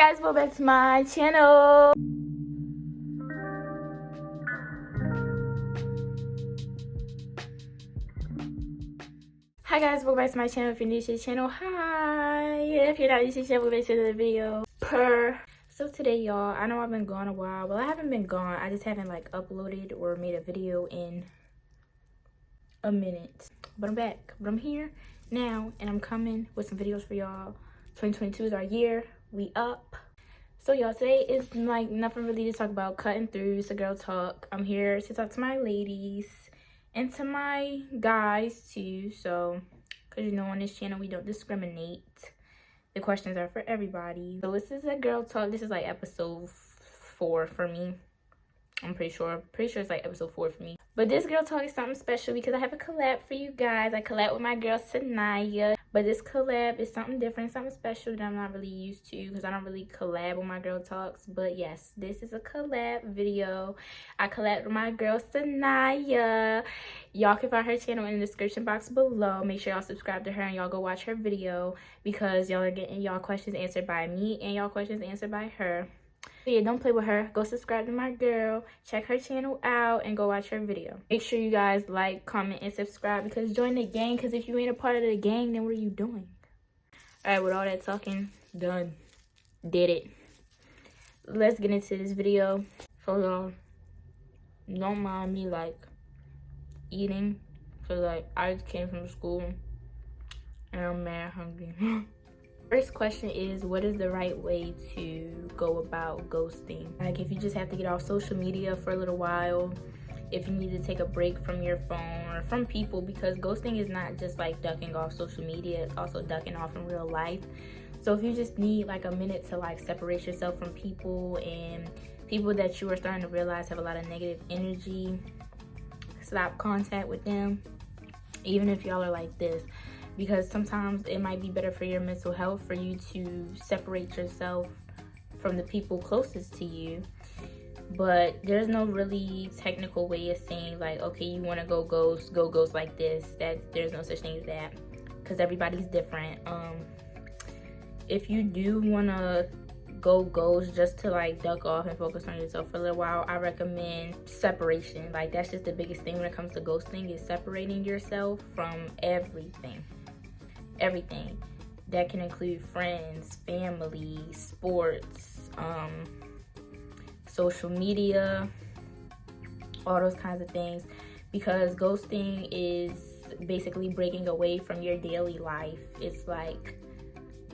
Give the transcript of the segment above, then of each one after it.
guys, welcome back to my channel. Hi guys, welcome back to my channel. If you're new to the channel, hi. If you're not new to the channel, welcome back to the video. So today, y'all, I know I've been gone a while. Well, I haven't been gone. I just haven't like uploaded or made a video in a minute. But I'm back. But I'm here now, and I'm coming with some videos for y'all. 2022 is our year. We up. So y'all, today is like nothing really to talk about. Cutting through. It's a girl talk. I'm here to talk to my ladies and to my guys too. So, because you know on this channel we don't discriminate. The questions are for everybody. So this is a girl talk. This is like episode 4 for me. I'm pretty sure it's like episode 4 for me. But this girl talk is something special because I have a collab for you guys. I collab with my girl Sanaya. But this collab is something different, something special that I'm not really used to because I don't really collab with my girl talks. But yes, this is a collab video. I collab with my girl Sanaya. Y'all can find her channel in the description box below. Make sure y'all subscribe to her and y'all go watch her video because y'all are getting y'all questions answered by me and y'all questions answered by her. Yeah, don't play with her. Go subscribe to my girl, check her channel out, and go watch her video. Make sure you guys like, comment, and subscribe because join the gang. Because if you ain't a part of the gang, then what are you doing? Alright, with all that talking done, did it. Let's get into this video. So y'all, don't mind me like eating because like I just came from school and I'm mad hungry. First question is, what is the right way to go about ghosting? Like if you just have to get off social media for a little while, if you need to take a break from your phone or from people, because ghosting is not just like ducking off social media, it's also ducking off in real life. So if you just need like a minute to like separate yourself from people and people that you are starting to realize have a lot of negative energy, stop contact with them, even if y'all are like this. Because sometimes it might be better for your mental health for you to separate yourself from the people closest to you. But there's no really technical way of saying like, okay, you want to go ghost like this. That there's no such thing as that because everybody's different. If you do want to go ghost just to like duck off and focus on yourself for a little while, I recommend separation. Like that's just the biggest thing when it comes to ghosting is separating yourself from everything that can include friends, family, sports, social media, all those kinds of things, because ghosting is basically breaking away from your daily life. It's like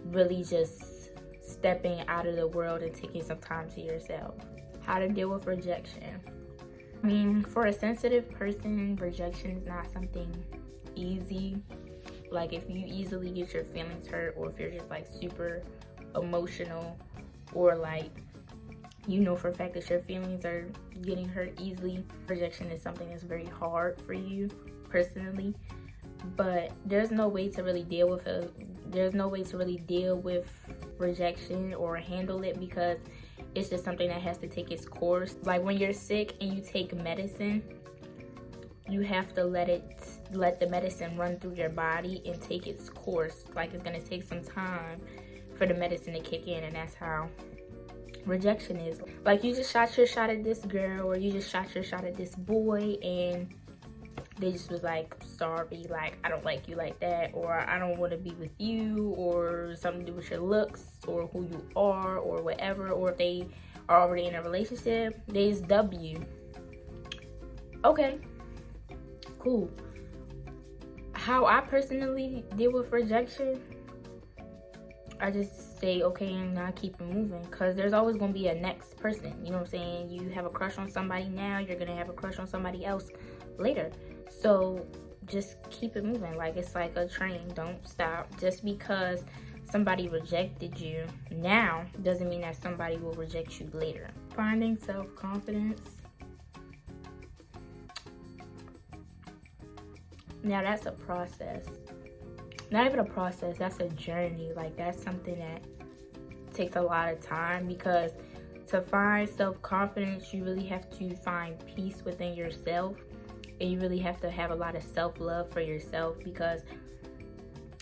really just stepping out of the world and taking some time to yourself. How to deal with rejection. I mean, for a sensitive person, rejection is not something easy. Like if you easily get your feelings hurt, or if you're just like super emotional, or like you know for a fact that your feelings are getting hurt easily, rejection is something that's very hard for you personally. But there's no way to really deal with it. There's no way to really deal with rejection or handle it because it's just something that has to take its course. Like when you're sick and you take medicine, you have to let the medicine run through your body and take its course. Like it's gonna take some time for the medicine to kick in, and that's how rejection is. Like you just shot your shot at this girl, or you just shot your shot at this boy, and they just was like, sorry, like I don't like you like that, or I don't want to be with you, or something to do with your looks or who you are or whatever. Or if they are already in a relationship, they just W. Okay, cool. How I personally deal with rejection, I just say okay and not keep it moving, because there's always going to be a next person. You know what I'm saying? You have a crush on somebody now, you're going to have a crush on somebody else later. So just keep it moving. Like it's like a train. Don't stop. Just because somebody rejected you now doesn't mean that somebody will reject you later. Finding self-confidence. Now that's a process. Not even a process, that's a journey. Like that's something that takes a lot of time, because to find self-confidence, you really have to find peace within yourself. And you really have to have a lot of self-love for yourself, because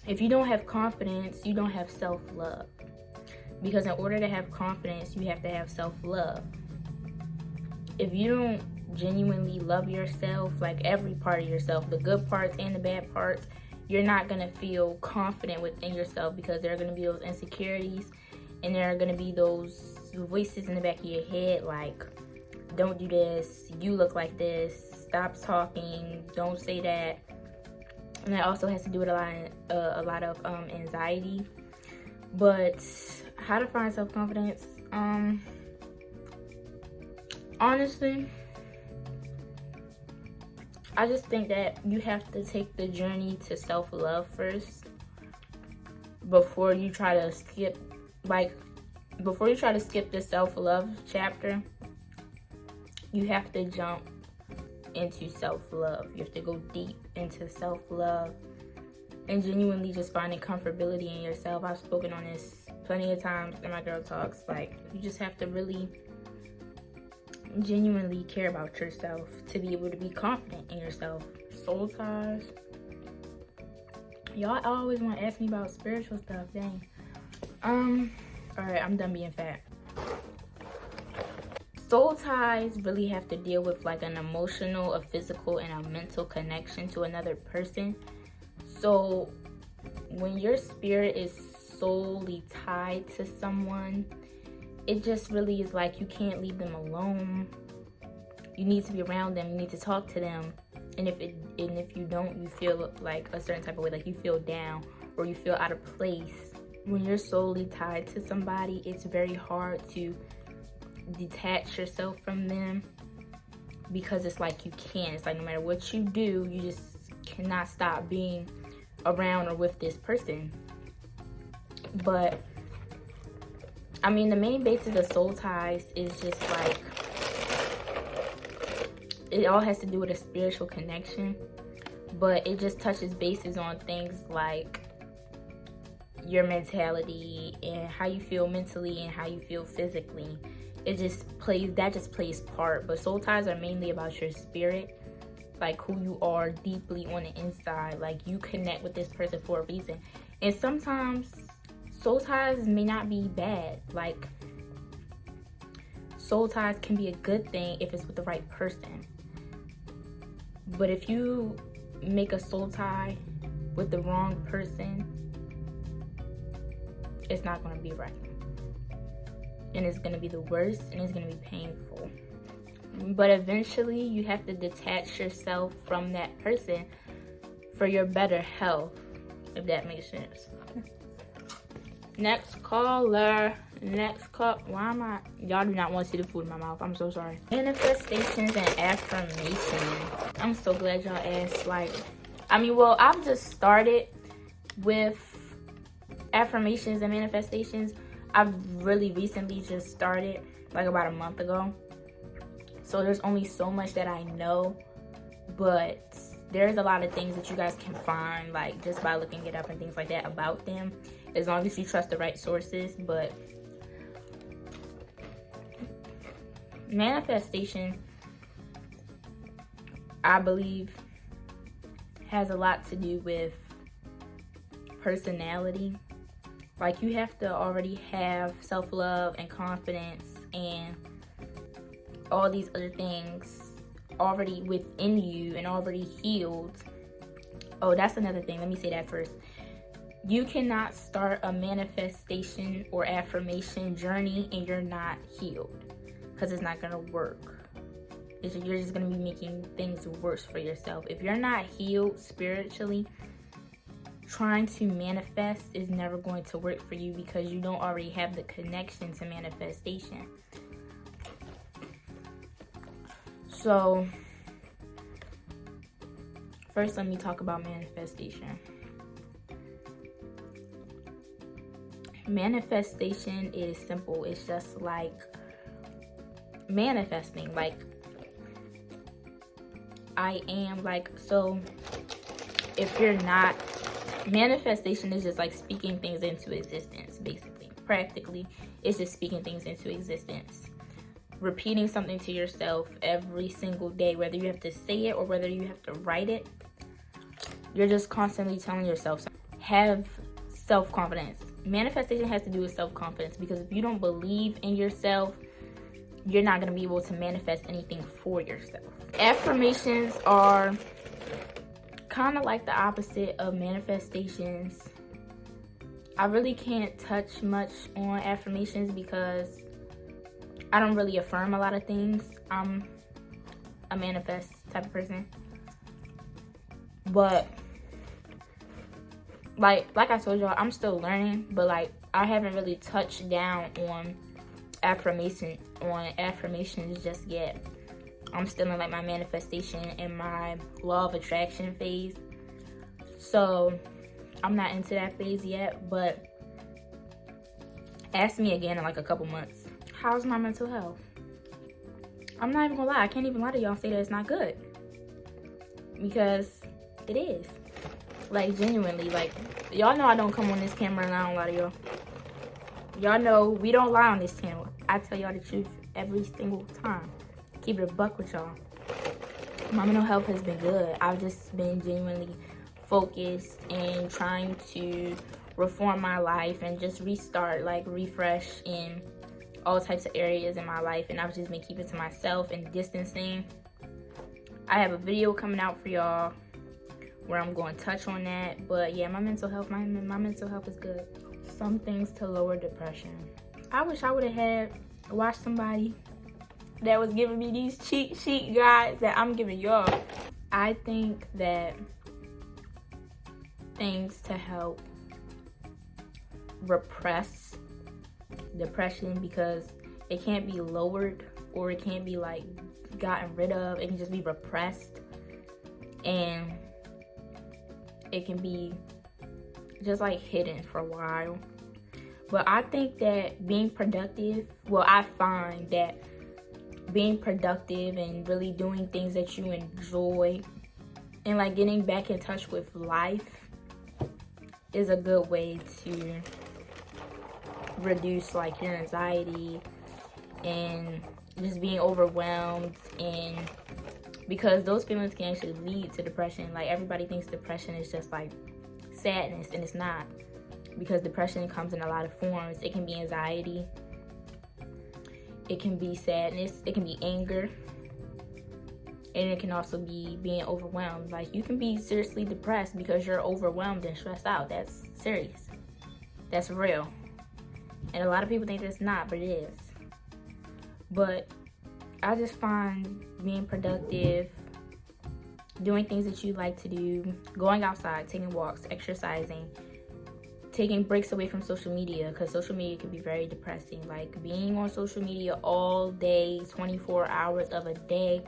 if you don't have confidence, you don't have self-love. Because in order to have confidence, you have to have self-love. If you don't genuinely love yourself, like every part of yourself, the good parts and the bad parts, you're not going to feel confident within yourself, because there are going to be those insecurities and there are going to be those voices in the back of your head like, don't do this, you look like this, stop talking, don't say that. And that also has to do with a lot of anxiety. But how to find self-confidence? Honestly, I just think that you have to take the journey to self-love first before you try to skip the self-love chapter. You have to jump into self-love. You have to go deep into self-love and genuinely just finding comfortability in yourself. I've spoken on this plenty of times in my girl talks. Like, you just have to really genuinely care about yourself to be able to be confident in yourself. Soul ties. Y'all always want to ask me about spiritual stuff. Dang. Alright, I'm done being fat. Soul ties really have to deal with like an emotional, a physical, and a mental connection to another person. So when your spirit is solely tied to someone, it just really is like you can't leave them alone. You need to be around them. You need to talk to them. And if you don't, you feel like a certain type of way, like you feel down or you feel out of place. When you're solely tied to somebody, it's very hard to detach yourself from them, because it's like you can't. It's like no matter what you do, you just cannot stop being around or with this person. But I mean, the main basis of soul ties is just like, it all has to do with a spiritual connection, but it just touches bases on things like your mentality and how you feel mentally and how you feel physically. That just plays part. But soul ties are mainly about your spirit, like who you are deeply on the inside. Like, you connect with this person for a reason. And sometimes soul ties may not be bad. Like, soul ties can be a good thing if it's with the right person. But if you make a soul tie with the wrong person, it's not going to be right. And it's going to be the worst, and it's going to be painful. But eventually, you have to detach yourself from that person for your better health, if that makes sense. Next caller. Y'all do not want to see the food in my mouth. I'm so sorry. Manifestations and affirmations. I'm so glad y'all asked. I've just started with affirmations and manifestations. I've really recently just started, like about a month ago. So there's only so much that I know, but there's a lot of things that you guys can find, like just by looking it up and things like that about them, as long as you trust the right sources. But manifestation, I believe, has a lot to do with personality. Like, you have to already have self-love and confidence and all these other things already within you and already healed. Oh, that's another thing. Let me say that first. You cannot start a manifestation or affirmation journey and you're not healed, because it's not going to work. You're just going to be making things worse for yourself. If you're not healed spiritually, trying to manifest is never going to work for you, because you don't already have the connection to manifestation. So, first let me talk about manifestation. Manifestation is simple. It's just like manifesting. Like, I am, like, so if you're not, manifestation is just like speaking things into existence, basically. Practically, it's just speaking things into existence. Repeating something to yourself every single day, whether you have to say it or whether you have to write it. You're just constantly telling yourself, have self-confidence. manifestation has to do with self-confidence, because if you don't believe in yourself, you're not going to be able to manifest anything for yourself. Affirmations are kind of like the opposite of manifestations. I really can't touch much on affirmations because I don't really affirm a lot of things. I'm a manifest type of person. But like I told y'all, I'm still learning, but like I haven't really touched down on affirmations just yet. I'm still in like my manifestation and my law of attraction phase. So I'm not into that phase yet, but ask me again in like a couple months. How's my mental health? I'm not even gonna lie, I can't even lie to y'all and say that it's not good. Because it is. Like genuinely, like y'all know I don't come on this camera and I don't lie to y'all. Y'all know we don't lie on this channel. I tell y'all the truth every single time. Keep it a buck with y'all. My mental health has been good. I've just been genuinely focused and trying to reform my life and just restart, like refresh in all types of areas in my life. And I've just been keeping to myself and distancing. I have a video coming out for y'all where I'm going to touch on that. But yeah, my mental health is good. Some things to lower depression. I wish I would have watched somebody that was giving me these cheat sheet guides that I'm giving y'all. I think that things to help repress depression, because it can't be lowered or it can't be like gotten rid of. It can just be repressed, and it can be just like hidden for a while. But I think that being productive, well, I find that being productive and really doing things that you enjoy and like getting back in touch with life is a good way to reduce like your anxiety and just being overwhelmed, and because those feelings can actually lead to depression. Like everybody thinks depression is just like sadness, and it's not, because depression comes in a lot of forms. It can be anxiety, it can be sadness, it can be anger, and it can also be being overwhelmed. Like you can be seriously depressed because you're overwhelmed and stressed out. That's serious, that's real, and a lot of people think it's not, but it is. But I just find being productive, doing things that you like to do, going outside, taking walks, exercising, taking breaks away from social media, because social media can be very depressing. Like being on social media all day, 24 hours of a day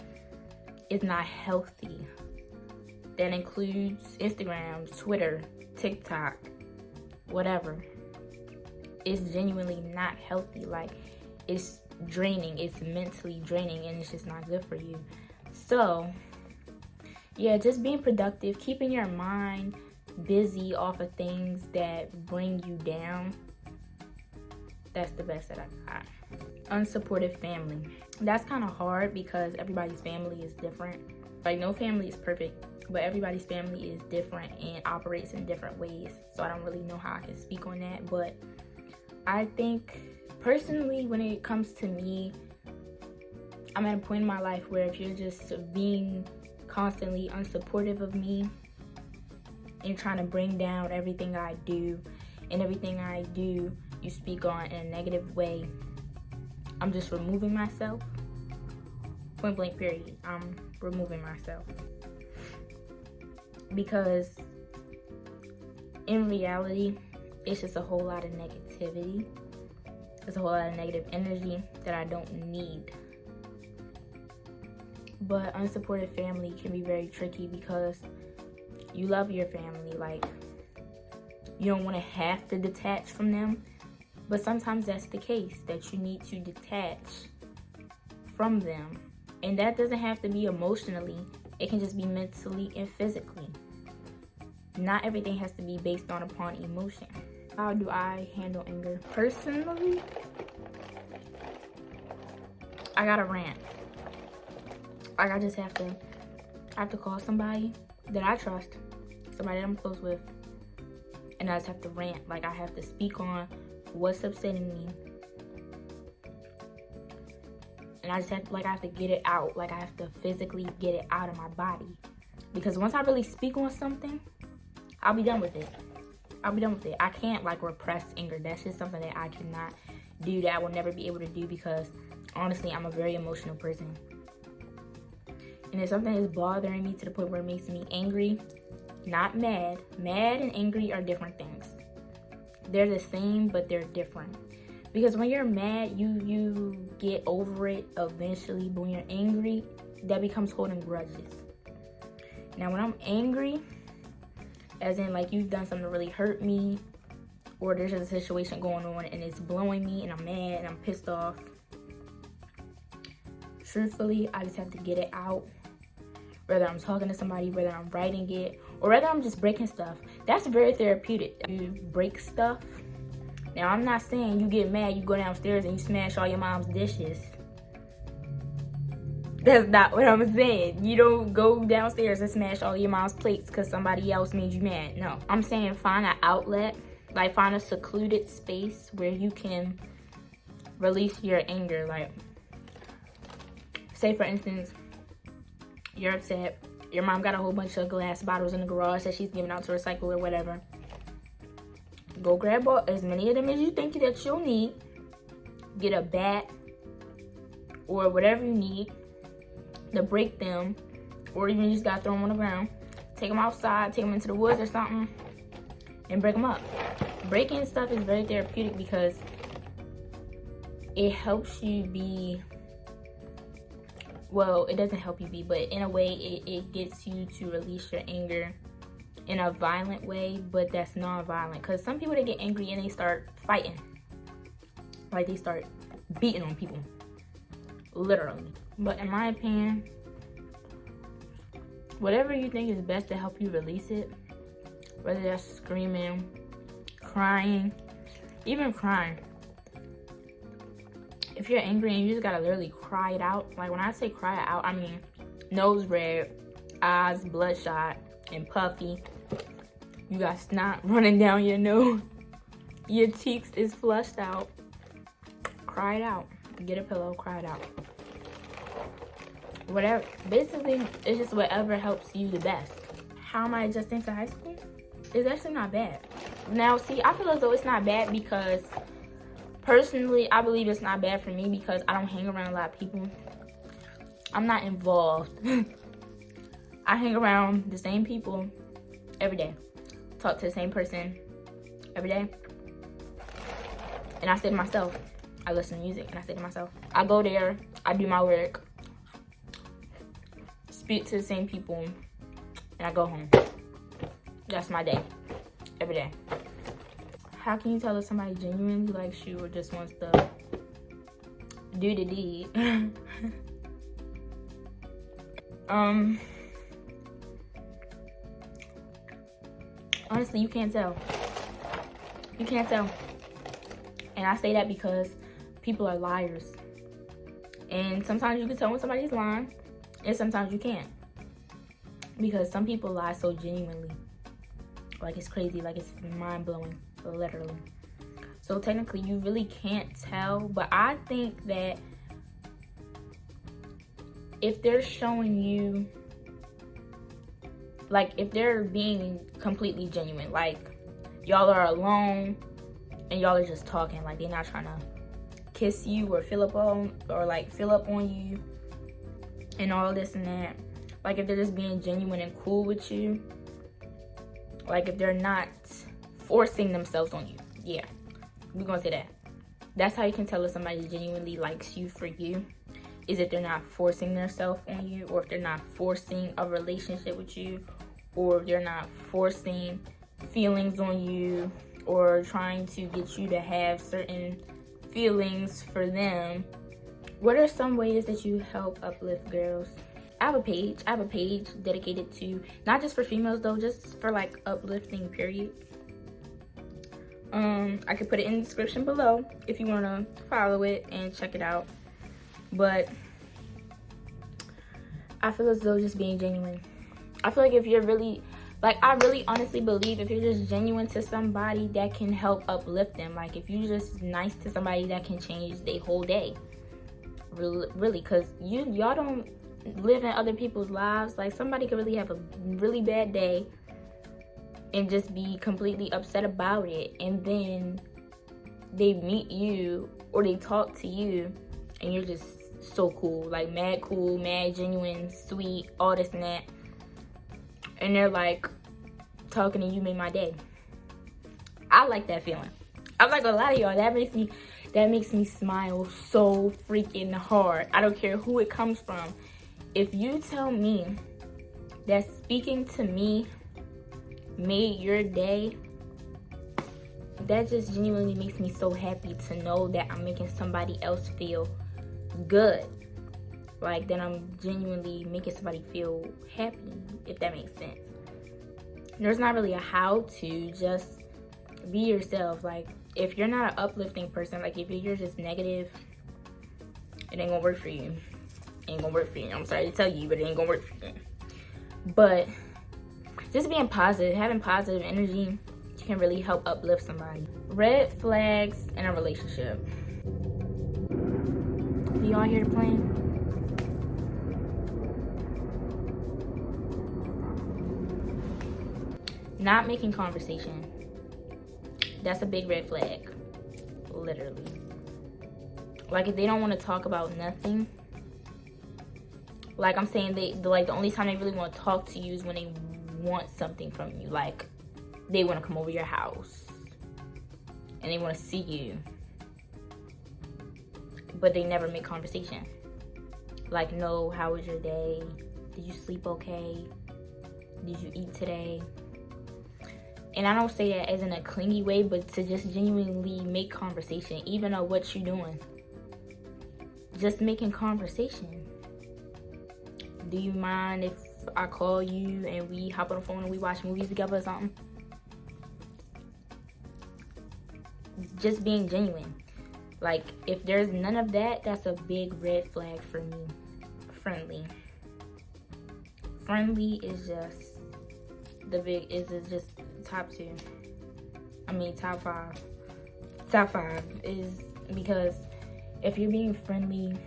is not healthy. That includes Instagram, Twitter, TikTok, whatever. It's genuinely not healthy. Like it's draining, it's mentally draining, and it's just not good for you. So yeah, just being productive, keeping your mind busy off of things that bring you down, that's the best that I got. Unsupportive family. That's kind of hard because everybody's family is different. Like no family is perfect, but everybody's family is different and operates in different ways. So I don't really know how I can speak on that, but I think personally, when it comes to me, I'm at a point in my life where if you're just being constantly unsupportive of me and trying to bring down everything I do, and everything I do you speak on in a negative way, I'm just removing myself. Point blank period. I'm removing myself. Because in reality, it's just a whole lot of negativity. There's a whole lot of negative energy that I don't need. But unsupportive family can be very tricky because you love your family. Like, you don't want to have to detach from them. But sometimes that's the case, that you need to detach from them. And that doesn't have to be emotionally. It can just be mentally and physically. Not everything has to be based upon emotion. How do I handle anger? Personally, I gotta rant. Like I just have to call somebody that I trust, somebody that I'm close with, and I just have to rant. Like, I have to speak on what's upsetting me. And I just have, like, I have to get it out. Like, I have to physically get it out of my body. Because once I really speak on something, I'll be done with it. I'll be done with it. I can't, like, repress anger. That's just something that I cannot do, that I will never be able to do, because honestly, I'm a very emotional person. And if something is bothering me to the point where it makes me angry, not mad. Mad and angry are different things. They're the same, but they're different. Because when you're mad, you get over it eventually. But when you're angry, that becomes holding grudges. Now, when I'm angry, as in, like, you've done something to really hurt me, or there's just a situation going on and it's blowing me and I'm mad and I'm pissed off. Truthfully, I just have to get it out. Whether I'm talking to somebody, whether I'm writing it, or whether I'm just breaking stuff. That's very therapeutic. You break stuff. Now, I'm not saying you get mad, you go downstairs and you smash all your mom's dishes. That's not what I'm saying. You don't go downstairs and smash all your mom's plates because somebody else made you mad. No. I'm saying find an outlet. Like, find a secluded space where you can release your anger. Like, say, for instance, you're upset. Your mom got a whole bunch of glass bottles in the garage that she's giving out to recycle or whatever. Go grab as many of them as you think that you'll need. Get a bat or whatever you need to break them, or even you just gotta throw them on the ground. Take them outside, take them into the woods or something, and break them up. Breaking stuff is very therapeutic because it helps you be, well, it doesn't help you be, but in a way it gets you to release your anger in a violent way, but that's non-violent. Because some people, they get angry and they start fighting. Like, they start beating on people. Literally. But in my opinion, whatever you think is best to help you release it, whether that's screaming, crying, even crying. If you're angry and you just gotta literally cry it out, like, when I say cry it out, I mean nose red, eyes bloodshot and puffy. You got snot running down your nose. Your cheeks is flushed out. Cry it out. Get a pillow, cry it out. Whatever. Basically, it's just whatever helps you the best. How am I adjusting to high school? It's actually not bad. Now, see, I feel as though it's not bad because, personally, I believe it's not bad for me because I don't hang around a lot of people. I'm not involved. I hang around the same people every day. Talk to the same person every day. And I stay to myself. I listen to music and I stay to myself. I go there, I do my work, speak to the same people, and I go home. That's my day. Every day. How can you tell if somebody genuinely likes you or just wants to do the deed? Honestly, you can't tell. You can't tell. And I say that because people are liars. And sometimes you can tell when somebody's lying, and sometimes you can't. Because some people lie so genuinely. Like, it's crazy. Like, it's mind-blowing. Literally. So technically, you really can't tell. But I think that if they're showing you, like, if they're being completely genuine, like, y'all are alone and y'all are just talking, like, they're not trying to kiss you or fill up on you and all this and that. Like, if they're just being genuine and cool with you, like, if they're not forcing themselves on you, yeah, we're gonna say that. That's how you can tell if somebody genuinely likes you for you, is if they're not forcing themselves on you, or if they're not forcing a relationship with you, or if they're not forcing feelings on you, or trying to get you to have certain feelings for them. What are some ways that you help uplift girls? I have a page dedicated to, not just for females though, just for, like, uplifting, period. I could put it in the description below if you want to follow it and check it out. But I feel as though just being genuine. I feel like if you're really, Like, I really honestly believe if you're just genuine to somebody, that can help uplift them. Like, if you're just nice to somebody, that can change their whole day. Really, because y'all don't live in other people's lives. Like, somebody could really have a really bad day and just be completely upset about it, and then they meet you or they talk to you and you're just so cool, like mad cool, mad genuine, sweet, all this and that, and they're like, talking to you made my day. I like that feeling. I'm not gonna lie to y'all, that makes me smile so freaking hard. I don't care who it comes from. If you tell me that speaking to me made your day, that just genuinely makes me so happy to know that I'm making somebody else feel good. Like, that I'm genuinely making somebody feel happy, if that makes sense. There's not really a how to, just be yourself. Like, if you're not an uplifting person, like if you're just negative, it ain't gonna work for you. It ain't gonna work for you. I'm sorry to tell you, but it ain't gonna work for you. But just being positive, having positive energy can really help uplift somebody. Red flags in a relationship. Do y'all hear the plane? Not making conversation. That's a big red flag. Literally. Like, if they don't want to talk about nothing. Like, I'm saying, like, the only time they really want to talk to you is when they want something from you. Like, they want to come over your house and they want to see you, but they never make conversation. Like, no, how was your day? Did you sleep okay? Did you eat today? And I don't say that as in a clingy way, but to just genuinely make conversation, even on what you're doing. Just making conversation. Do you mind if I call you and we hop on the phone and we watch movies together or something? Just being genuine. Like, if there's none of that, that's a big red flag for me. Friendly. Friendly is just just top 2. I mean, top 5. Top 5 is because if you're being friendly,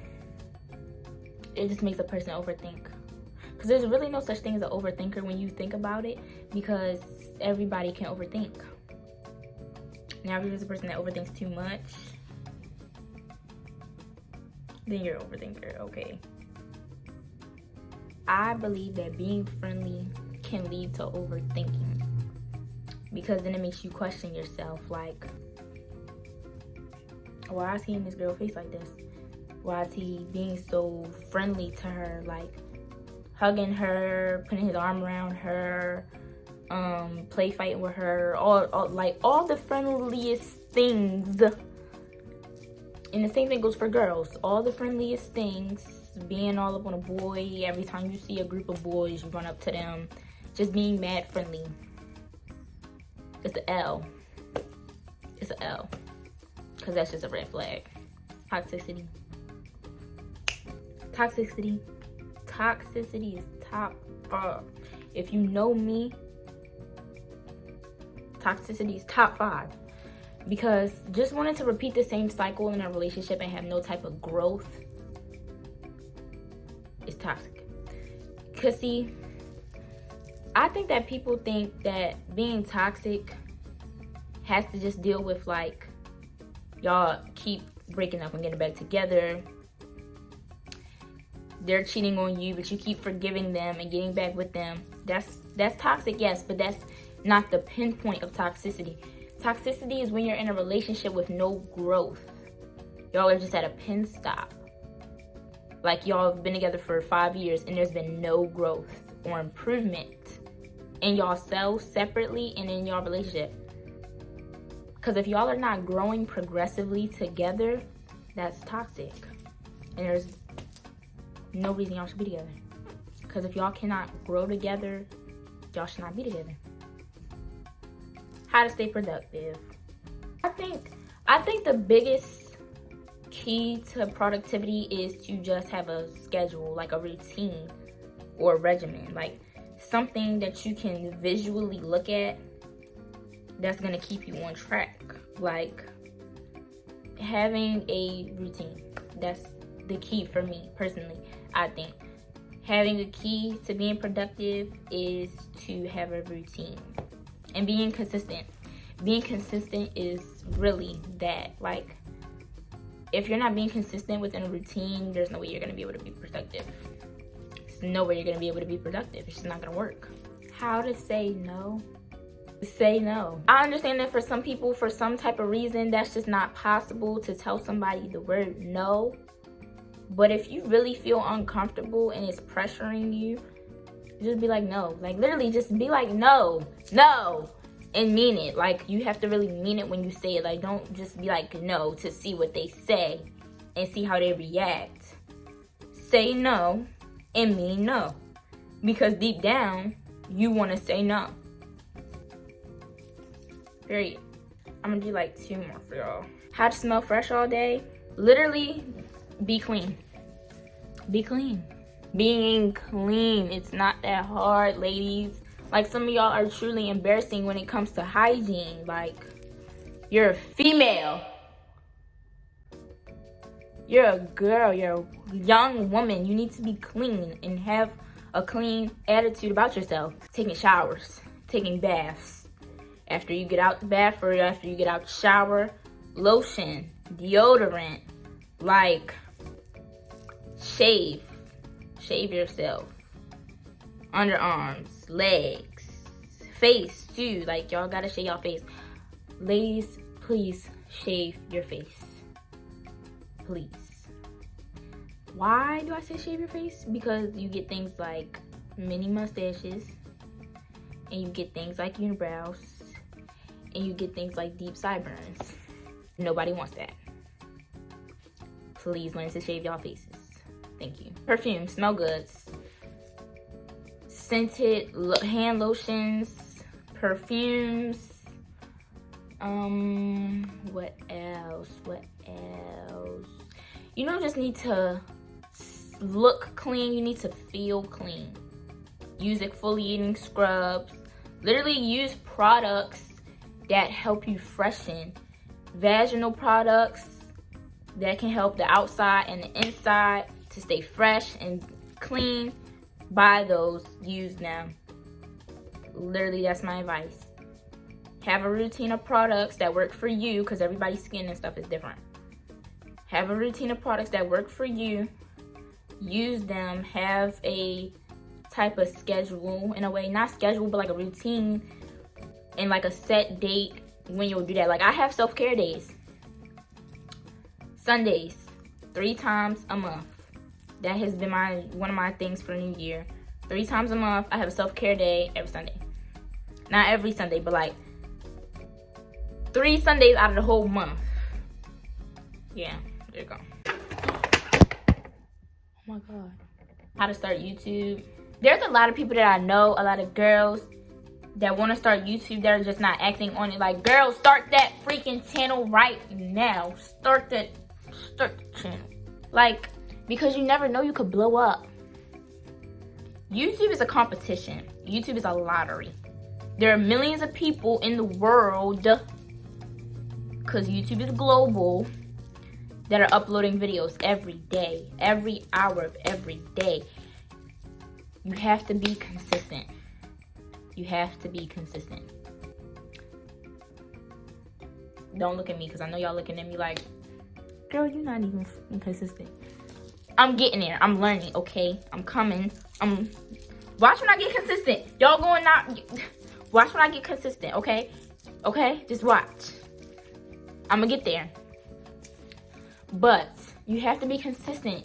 it just makes a person overthink. Because there's really no such thing as an overthinker when you think about it, because everybody can overthink. Now, if you're just a person that overthinks too much, then you're an overthinker, okay? I believe that being friendly can lead to overthinking, because then it makes you question yourself, like, why is he in this girl's face like this? Why is he being so friendly to her, like hugging her, putting his arm around her, play fighting with her, all the friendliest things. And the same thing goes for girls. All the friendliest things, being all up on a boy. Every time you see a group of boys, you run up to them. Just being mad friendly. It's an L. It's an L. Because that's just a red flag. Toxicity. Toxicity. Toxicity is top 5. If you know me, toxicity is top 5. Because just wanting to repeat the same cycle in a relationship and have no type of growth is toxic. Because see, I think that people think that being toxic has to just deal with, like, y'all keep breaking up and getting back together. They're cheating on you, but you keep forgiving them and getting back with them. That's toxic, yes, but that's not the pinpoint of toxicity. Toxicity is when you're in a relationship with no growth. Y'all are just at a pin stop. Like, y'all have been together for 5 years and there's been no growth or improvement in y'all selves separately and in y'all relationship. Because if y'all are not growing progressively together, that's toxic. And there's no reason y'all should be together. Because if y'all cannot grow together, y'all should not be together. How to stay productive. I think the biggest key to productivity is to just have a schedule, like a routine or a regimen. Like, something that you can visually look at that's gonna keep you on track. Like having a routine, that's the key for me personally. I think having a key to being productive is to have a routine and being consistent. Being consistent is really that. Like, if you're not being consistent within a routine, there's no way you're gonna be able to be productive. There's no way you're gonna be able to be productive. It's just not gonna work. How to say no? Say no. I understand that for some people, for some type of reason, that's just not possible to tell somebody the word no. But if you really feel uncomfortable and it's pressuring you, just be like, no. Like, literally just be like, no, and mean it. Like, you have to really mean it when you say it. Like, don't just be like no to see what they say and see how they react. Say no and mean no. Because deep down, you want to say no. Period. I'm gonna do like 2 more for y'all. How to smell fresh all day. Literally, be clean. Be clean. Being clean, it's not that hard, ladies. Like, some of y'all are truly embarrassing when it comes to hygiene. Like, you're a female. You're a girl. You're a young woman. You need to be clean and have a clean attitude about yourself. Taking showers, taking baths. After you get out the bath or after you get out the shower, lotion, deodorant, like, shave yourself. Underarms, legs, face too. Like, y'all gotta shave y'all face. Ladies, please shave your face. Please. Why do I say shave your face? Because you get things like mini mustaches, and you get things like unibrows, and you get things like deep sideburns. Nobody wants that. Please learn to shave y'all faces. Thank you. Perfume, smell goods. Scented hand lotions, perfumes. What else? You don't just need to look clean, you need to feel clean. Use exfoliating scrubs. Literally use products that help you freshen. Vaginal products that can help the outside and the inside to stay fresh and clean. Buy those, use them. Literally, that's my advice. Have a routine of products that work for you, because everybody's skin and stuff is different. Have a routine of products that work for you. Use them. Have a type of schedule, in a way, not schedule, but like a routine and like a set date when you'll do that. Like, I have self-care days. Sundays, 3 times a month. That has been one of my things for New Year. 3 times a month, I have a self-care day every Sunday. Not every Sunday, but like 3 Sundays out of the whole month. Yeah, there you go. Oh my God. How to start YouTube. There's a lot of people that I know, a lot of girls that want to start YouTube that are just not acting on it. Like, girl, start that freaking channel right now. Start the channel. Like, because you never know, you could blow up. YouTube is a competition. YouTube is a lottery. There are millions of people in the world, because YouTube is global, that are uploading videos every day, every hour of every day. You have to be consistent. You have to be consistent. Don't look at me, because I know y'all looking at me like, girl, you're not even consistent. I'm getting there. I'm learning, okay? I'm coming. Watch when I get consistent. Y'all going out. Watch when I get consistent, okay? Okay? Just watch. I'm going to get there. But you have to be consistent.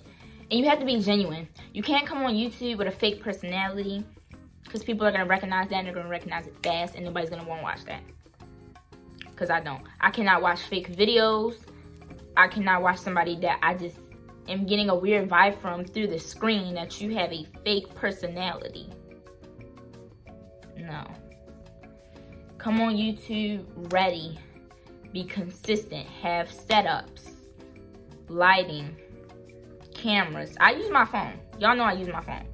And you have to be genuine. You can't come on YouTube with a fake personality, because people are going to recognize that, and they're going to recognize it fast, and nobody's going to want to watch that. Because I don't. I cannot watch fake videos. I cannot watch somebody that I just am getting a weird vibe from through the screen, that you have a fake personality. No. Come on YouTube ready. Be consistent. Have setups. Lighting. Cameras. I use my phone. Y'all know I use my phone.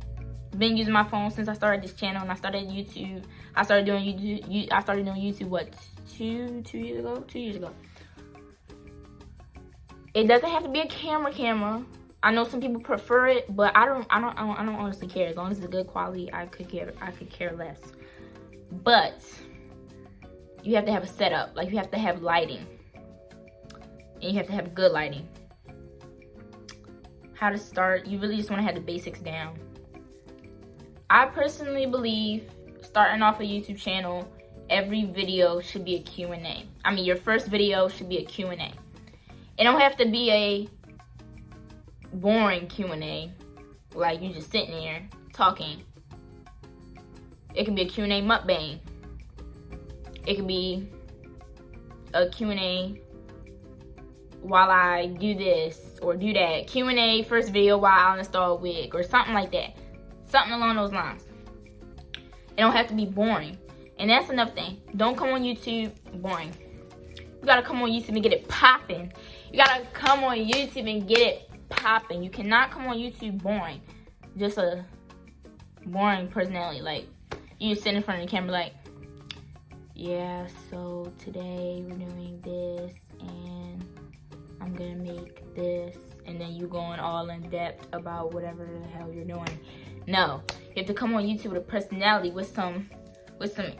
been using my phone since I started this channel, and I started YouTube. I started doing YouTube what, two years ago? 2 years ago. It doesn't have to be a camera. I know some people prefer it, but I don't honestly care. As long as it's good quality, I could care less. But you have to have a setup. Like, you have to have lighting, and you have to have good lighting. How to start? You really just want to have the basics down. I personally believe starting off a YouTube channel, every video should be a Q&A. I mean, your first video should be a Q&A. It don't have to be a boring Q&A, like you just sitting there talking. It can be a Q&A mukbang. It can be a Q&A while I do this or do that. Q&A first video while I install a wig or something like that. Something along those lines. It don't have to be boring. And that's another thing. Don't come on YouTube boring. You gotta come on YouTube and get it popping. You gotta come on YouTube and get it popping. You cannot come on YouTube boring. Just a boring personality. Like, you sit in front of the camera like, yeah, so today we're doing this and I'm gonna make this, and then you going all in depth about whatever the hell you're doing. No, you have to come on YouTube with a personality, with some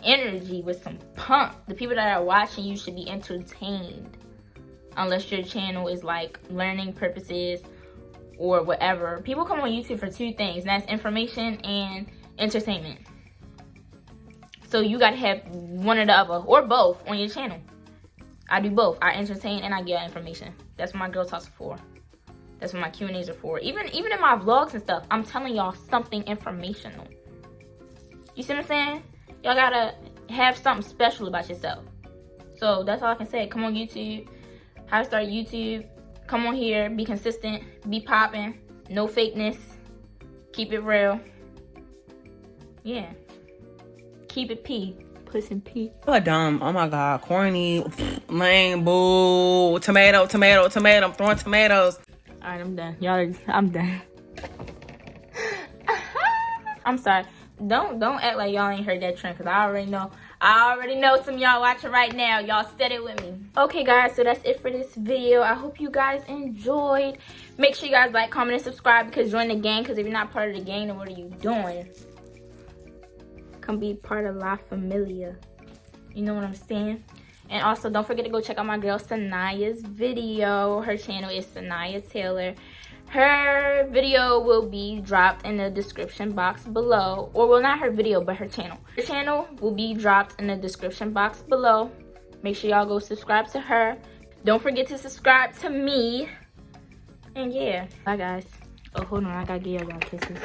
energy, with some pump. The people that are watching you should be entertained, unless your channel is like learning purposes or whatever. People come on YouTube for two things, and that's information and entertainment. So you gotta have one or the other, or both, on your channel. I do both. I entertain and I get information. That's what my girl talks for. That's what my Q&As are for. Even in my vlogs and stuff, I'm telling y'all something informational. You see what I'm saying? Y'all gotta have something special about yourself. So that's all I can say. Come on YouTube. How to start YouTube. Come on here. Be consistent. Be popping. No fakeness. Keep it real. Yeah. Keep it P. Puss and P. Oh, dumb. Oh my God. Corny. Lame. Boo. Tomato. I'm throwing tomatoes. Alright, I'm done. Y'all, I'm done. I'm sorry. Don't act like y'all ain't heard that trend, because I already know some of y'all watching right now. Y'all said it with me. Okay, guys, so that's it for this video. I hope you guys enjoyed. Make sure you guys like, comment, and subscribe, because join the gang. Because if you're not part of the gang, then what are you doing? Come be part of La Familia. You know what I'm saying? And also, don't forget to go check out my girl Sanaya's video. Her channel is Sanaya Taylor. Her video will be dropped in the description box below. Or, well, not her video, but her channel. Her channel will be dropped in the description box below. Make sure y'all go subscribe to her. Don't forget to subscribe to me. And yeah. Bye, guys. Oh, hold on. I gotta give y'all kisses.